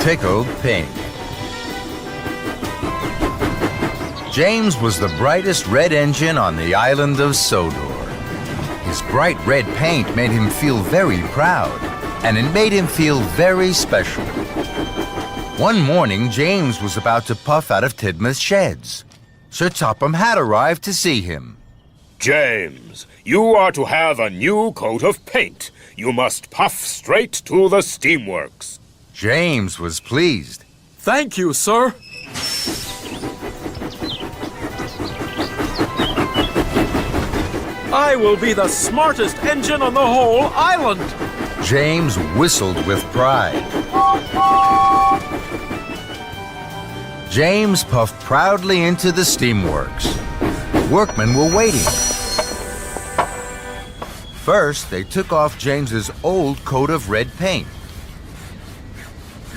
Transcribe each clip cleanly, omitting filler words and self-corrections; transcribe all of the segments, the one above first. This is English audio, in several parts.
Tickled Pink. James was the brightest red engine on the island of Sodor. His bright red paint made him feel very proud, and it made him feel very special. One morning, James was about to puff out of Tidmouth's sheds. Sir Topham had arrived to see him. James, you are to have a new coat of paint. You must puff straight to the steamworks. James was pleased. Thank you, sir. I will be the smartest engine on the whole island. James whistled with pride. James puffed proudly into the steamworks. Workmen were waiting. First, they took off James's old coat of red paint.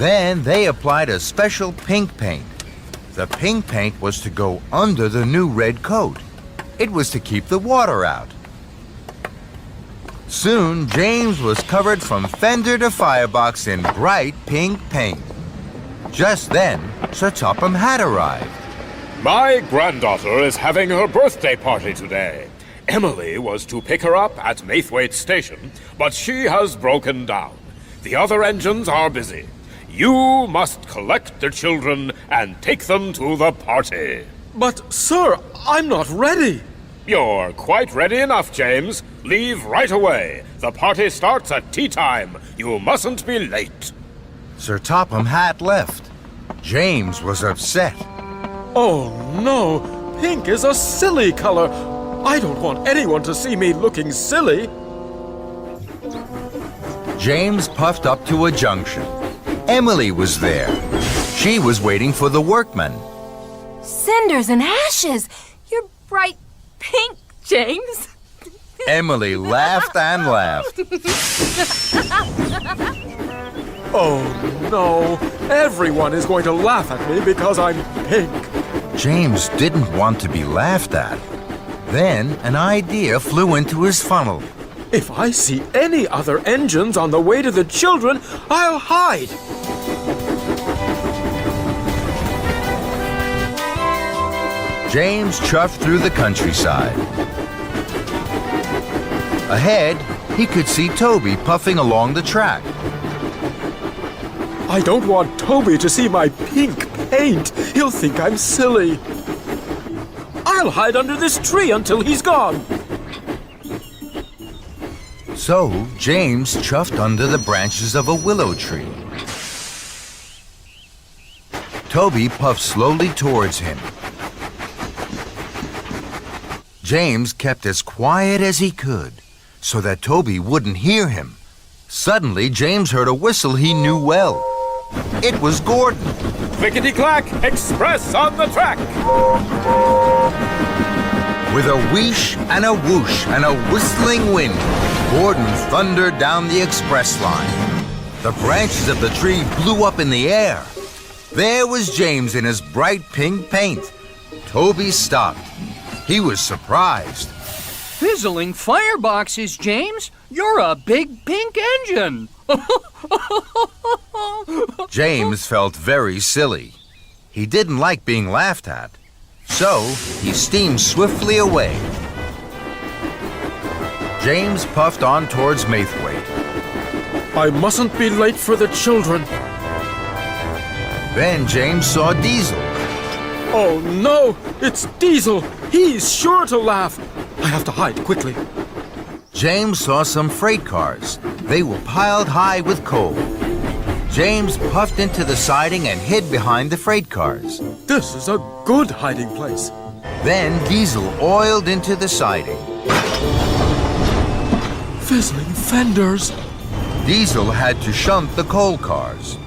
Then they applied a special pink paint. The pink paint was to go under the new red coat. It was to keep the water out. Soon, James was covered from fender to firebox in bright pink paint. Just then, Sir Topham had arrived. My granddaughter is having her birthday party today. Emily was to pick her up at Maithwaite Station, but she has broken down. The other engines are busy. You must collect the children and take them to the party. But, sir, I'm not ready. You're quite ready enough, James. Leave right away. The party starts at tea time. You mustn't be late. Sir Topham had left. James was upset. Oh, no. Pink is a silly color. I don't want anyone to see me looking silly. James puffed up to a junction. Emily was there. She was waiting for the workmen. Cinders and ashes! You're bright pink, James. Emily laughed and laughed. Oh, no. Everyone is going to laugh at me because I'm pink. James didn't want to be laughed at. Then an idea flew into his funnel. If I see any other engines on the way to the children, I'll hide. James chuffed through the countryside. Ahead, he could see Toby puffing along the track. I don't want Toby to see my pink paint. He'll think I'm silly. I'll hide under this tree until he's gone. So, James chuffed under the branches of a willow tree. Toby puffed slowly towards him. James kept as quiet as he could, so that Toby wouldn't hear him. Suddenly, James heard a whistle he knew well. It was Gordon. Clickety-clack, express on the track! With a wheesh and a whoosh and a whistling wind, Gordon thundered down the express line. The branches of the tree blew up in the air. There was James in his bright pink paint. Toby stopped. He was surprised. Fizzling fireboxes, James. You're a big pink engine. James felt very silly. He didn't like being laughed at. So, he steamed swiftly away. James puffed on towards Maithwaite. I mustn't be late for the children. Then James saw Diesel. Oh, no! It's Diesel! He's sure to laugh! I have to hide quickly. James saw some freight cars. They were piled high with coal. James puffed into the siding and hid behind the freight cars. This is a good hiding place. Then Diesel oiled into the siding. Fizzling fenders. Diesel had to shunt the coal cars.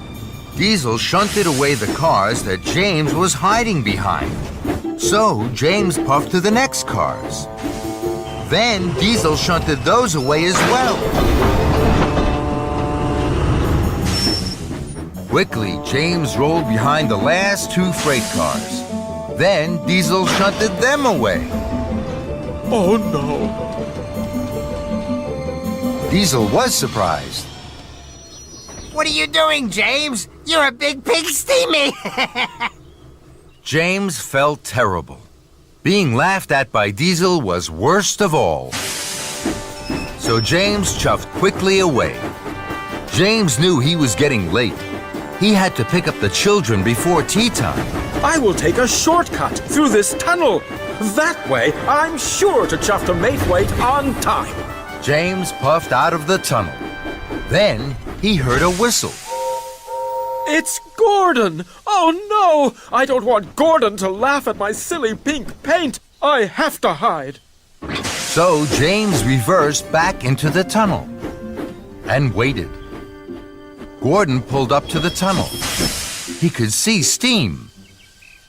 Diesel shunted away the cars that James was hiding behind. So James puffed to the next cars. Then Diesel shunted those away as well. Quickly, James rolled behind the last two freight cars. Then Diesel shunted them away. Oh, no. Diesel was surprised. What are you doing, James? You're a big pig, steamy! James felt terrible. Being laughed at by Diesel was worst of all. So James chuffed quickly away. James knew he was getting late. He had to pick up the children before tea time. I will take a shortcut through this tunnel. That way, I'm sure to chuff to Maithwaite on time. James puffed out of the tunnel. Then he heard a whistle. It's Gordon! Oh no! I don't want Gordon to laugh at my silly pink paint. I have to hide. So James reversed back into the tunnel and waited. Gordon pulled up to the tunnel. He could see steam.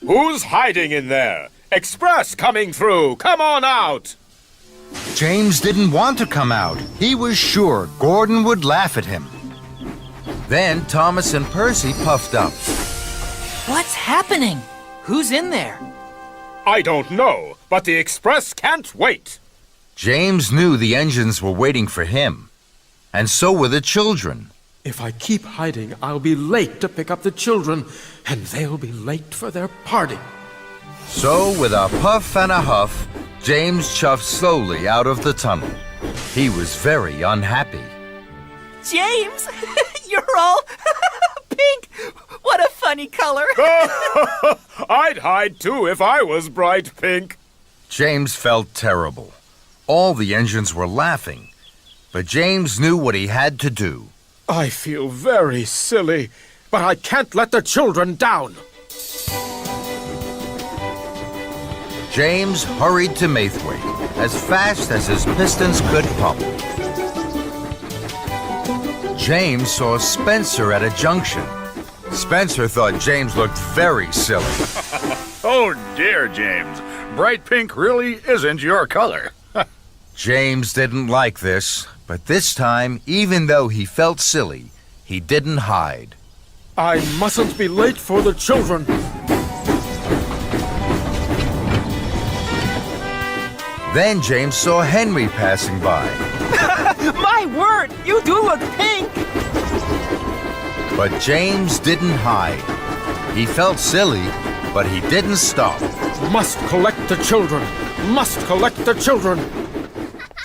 Who's hiding in there? Express coming through! Come on out! James didn't want to come out. He was sure Gordon would laugh at him. Then Thomas and Percy puffed up. What's happening? Who's in there? I don't know, but the Express can't wait. James knew the engines were waiting for him, and so were the children. If I keep hiding, I'll be late to pick up the children, and they'll be late for their party. So, with a puff and a huff, James chuffed slowly out of the tunnel. He was very unhappy. James, you're all pink. What a funny color. I'd hide too if I was bright pink. James felt terrible. All the engines were laughing, but James knew what he had to do. I feel very silly, but I can't let the children down. James hurried to Maithwaite as fast as his pistons could pump. James saw Spencer at a junction. Spencer thought James looked very silly. Oh dear, James. Bright pink really isn't your color. James didn't like this, but this time, even though he felt silly, he didn't hide. I mustn't be late for the children. Then James saw Henry passing by. My word, you do look pink. But James didn't hide. He felt silly, but he didn't stop. Must collect the children. Must collect the children.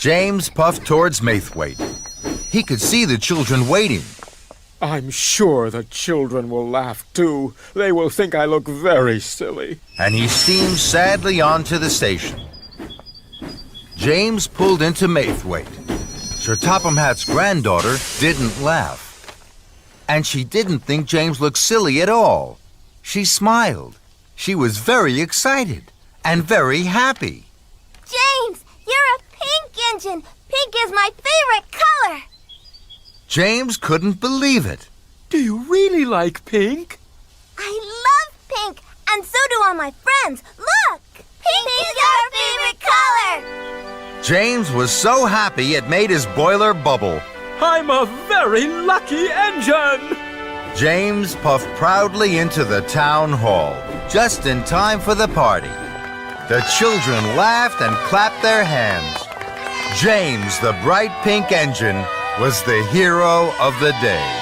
James puffed towards Maithwaite. He could see the children waiting. I'm sure the children will laugh too. They will think I look very silly. And he steamed sadly on to the station. James pulled into Maithwaite. Sir Topham Hatt's granddaughter didn't laugh. And she didn't think James looked silly at all. She smiled. She was very excited and very happy. James, you're a pink engine. Pink is my favorite color. James couldn't believe it. Do you really like pink? I love pink, and so do all my friends. Look! Pink is our favorite color! James was so happy it made his boiler bubble. I'm a very lucky engine! James puffed proudly into the town hall, just in time for the party. The children laughed and clapped their hands. James, the bright pink engine, was the hero of the day.